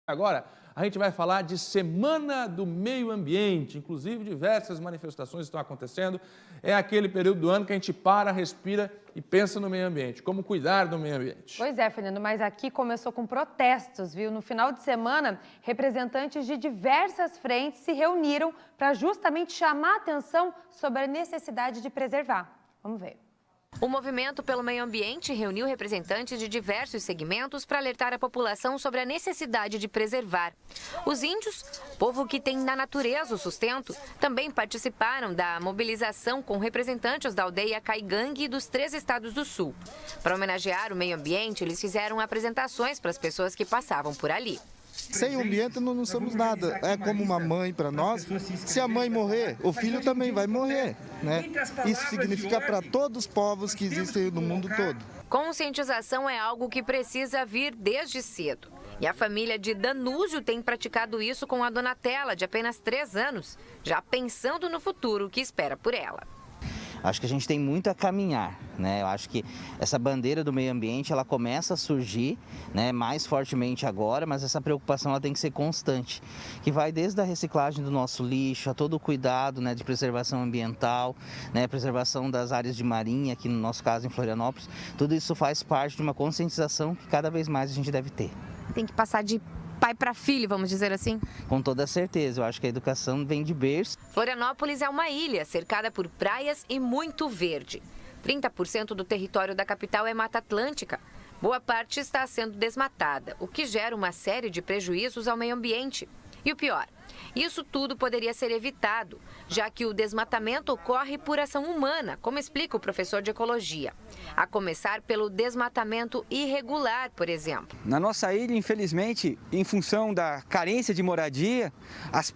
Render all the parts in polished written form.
Agora, a gente vai falar de Semana do Meio Ambiente, inclusive diversas manifestações estão acontecendo. É aquele período do ano que a gente para, respira e pensa no meio ambiente, como cuidar do meio ambiente. Pois é, Fernando, mas aqui começou com protestos, viu? No final de semana, representantes de diversas frentes se reuniram para justamente chamar a atenção sobre a necessidade de preservar. Vamos ver. O Movimento pelo Meio Ambiente reuniu representantes de diversos segmentos para alertar a população sobre a necessidade de preservar. Os índios, povo que tem na natureza o sustento, também participaram da mobilização com representantes da aldeia Caigangue e dos 3 estados do sul. Para homenagear o meio ambiente, eles fizeram apresentações para as pessoas que passavam por ali. Sem o ambiente não somos nada, é como uma mãe para nós. Se a mãe morrer, o filho também vai morrer, né? Isso significa para todos os povos que existem no mundo todo. Conscientização é algo que precisa vir desde cedo. E a família de Danúzio tem praticado isso com a Donatella, de apenas 3 anos, já pensando no futuro que espera por ela. Acho que a gente tem muito a caminhar, né? Eu acho que essa bandeira do meio ambiente, ela começa a surgir, né, mais fortemente agora, mas essa preocupação ela tem que ser constante, que vai desde a reciclagem do nosso lixo, a todo o cuidado, né, de preservação ambiental, né, preservação das áreas de marinha, aqui no nosso caso em Florianópolis. Tudo isso faz parte de uma conscientização que cada vez mais a gente deve ter. Tem que passar de pai para filho, vamos dizer assim? Com toda certeza, eu acho que a educação vem de berço. Florianópolis é uma ilha cercada por praias e muito verde. 30% do território da capital é Mata Atlântica. Boa parte está sendo desmatada, o que gera uma série de prejuízos ao meio ambiente. E o pior, isso tudo poderia ser evitado, já que o desmatamento ocorre por ação humana, como explica o professor de ecologia. A começar pelo desmatamento irregular, por exemplo. Na nossa ilha, infelizmente, em função da carência de moradia, as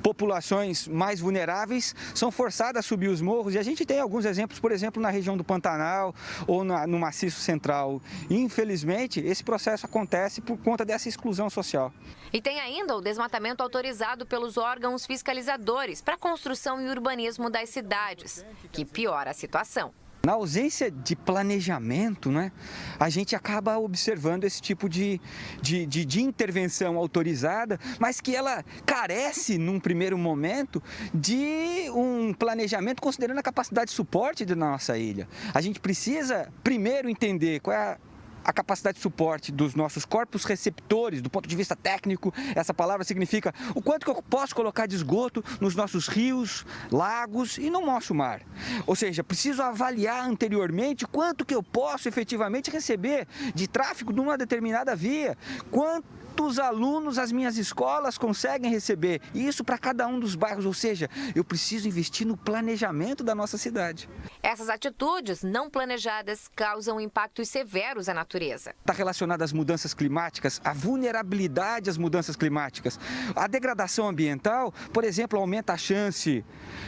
populações mais vulneráveis são forçadas a subir os morros, e a gente tem alguns exemplos, por exemplo, na região do Pantanal ou no Maciço Central. Infelizmente, esse processo acontece por conta dessa exclusão social. E tem ainda o desmatamento autorizado pelos órgãos fiscalizadores para a construção e urbanismo das cidades, que piora a situação. Na ausência de planejamento, né, a gente acaba observando esse tipo de intervenção autorizada, mas que ela carece, num primeiro momento, de um planejamento considerando a capacidade de suporte da nossa ilha. A gente precisa, primeiro, entender qual é a capacidade de suporte dos nossos corpos receptores, do ponto de vista técnico. Essa palavra significa o quanto que eu posso colocar de esgoto nos nossos rios, lagos e no nosso mar. Ou seja, preciso avaliar anteriormente quanto que eu posso efetivamente receber de tráfego numa determinada via, quantos alunos as minhas escolas conseguem receber, e isso para cada um dos bairros, ou seja, eu preciso investir no planejamento da nossa cidade. Essas atitudes não planejadas causam impactos severos à natureza. Está relacionado às mudanças climáticas, à vulnerabilidade às mudanças climáticas. A degradação ambiental, por exemplo, aumenta a chance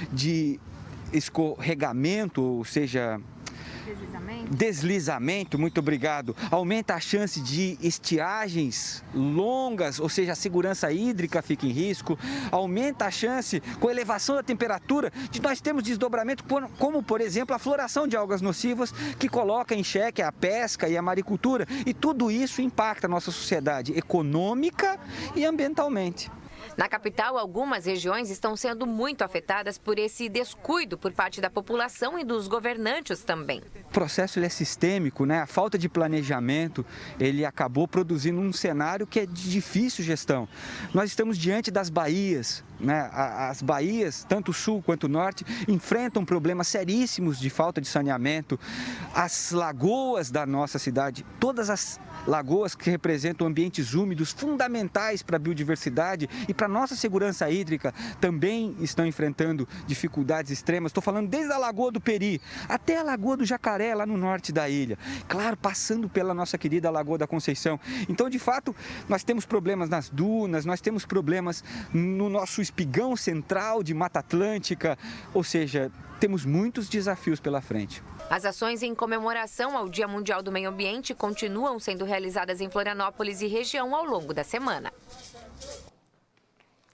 de escorregamento, ou seja, deslizamento, muito obrigado. Aumenta a chance de estiagens longas, ou seja, a segurança hídrica fica em risco. Aumenta a chance, com a elevação da temperatura, de nós termos desdobramento, como, por exemplo, a floração de algas nocivas, que coloca em xeque a pesca e a maricultura. E tudo isso impacta a nossa sociedade econômica e ambientalmente. Na capital, algumas regiões estão sendo muito afetadas por esse descuido por parte da população e dos governantes também. O processo ele é sistêmico, né? A falta de planejamento, ele acabou produzindo um cenário que é de difícil gestão. Nós estamos diante das baías, né? As baías, tanto o sul quanto o norte, enfrentam problemas seríssimos de falta de saneamento. As lagoas da nossa cidade, todas as lagoas que representam ambientes úmidos fundamentais para a biodiversidade e para a nossa segurança hídrica, também estão enfrentando dificuldades extremas. Estou falando desde a Lagoa do Peri até a Lagoa do Jacaré, lá no norte da ilha. Claro, passando pela nossa querida Lagoa da Conceição. Então, de fato, nós temos problemas nas dunas, nós temos problemas no nosso espigão central de Mata Atlântica, ou seja, temos muitos desafios pela frente. As ações em comemoração ao Dia Mundial do Meio Ambiente continuam sendo realizadas em Florianópolis e região ao longo da semana.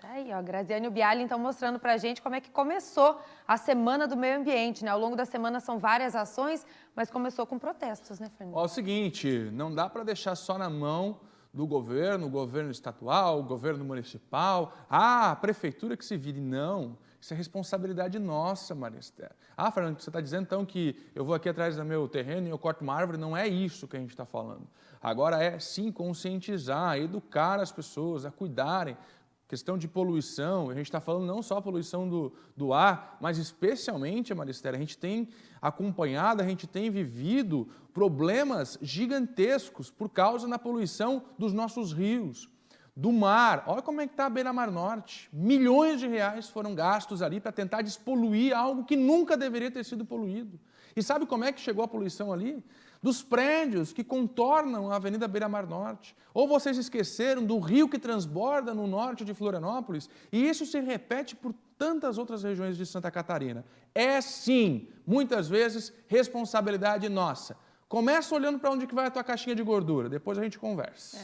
Tá aí, ó, Graziane Bialy, então, mostrando pra gente como é que começou a Semana do Meio Ambiente, né? Ao longo da semana são várias ações, mas começou com protestos, né, Fernando? Ó, é o seguinte, não dá para deixar só na mão do governo, o governo estadual, o governo municipal, a prefeitura que se vire. Não, isso é responsabilidade nossa, Maria Esther. Fernando, você está dizendo então que eu vou aqui atrás do meu terreno e eu corto uma árvore? Não é isso que a gente está falando. Agora é, sim, conscientizar, educar as pessoas a cuidarem. Questão de poluição, a gente está falando não só a poluição do ar, mas especialmente, Maria Esther, a gente tem acompanhado, a gente tem vivido problemas gigantescos por causa da poluição dos nossos rios, do mar. Olha como é que está a Beira-Mar Norte. Milhões de reais foram gastos ali para tentar despoluir algo que nunca deveria ter sido poluído. E sabe como é que chegou a poluição ali? Dos prédios que contornam a Avenida Beira-Mar Norte. Ou vocês esqueceram do rio que transborda no norte de Florianópolis? E isso se repete por tantas outras regiões de Santa Catarina. É sim, muitas vezes, responsabilidade nossa. Começa olhando para onde que vai a tua caixinha de gordura, depois a gente conversa.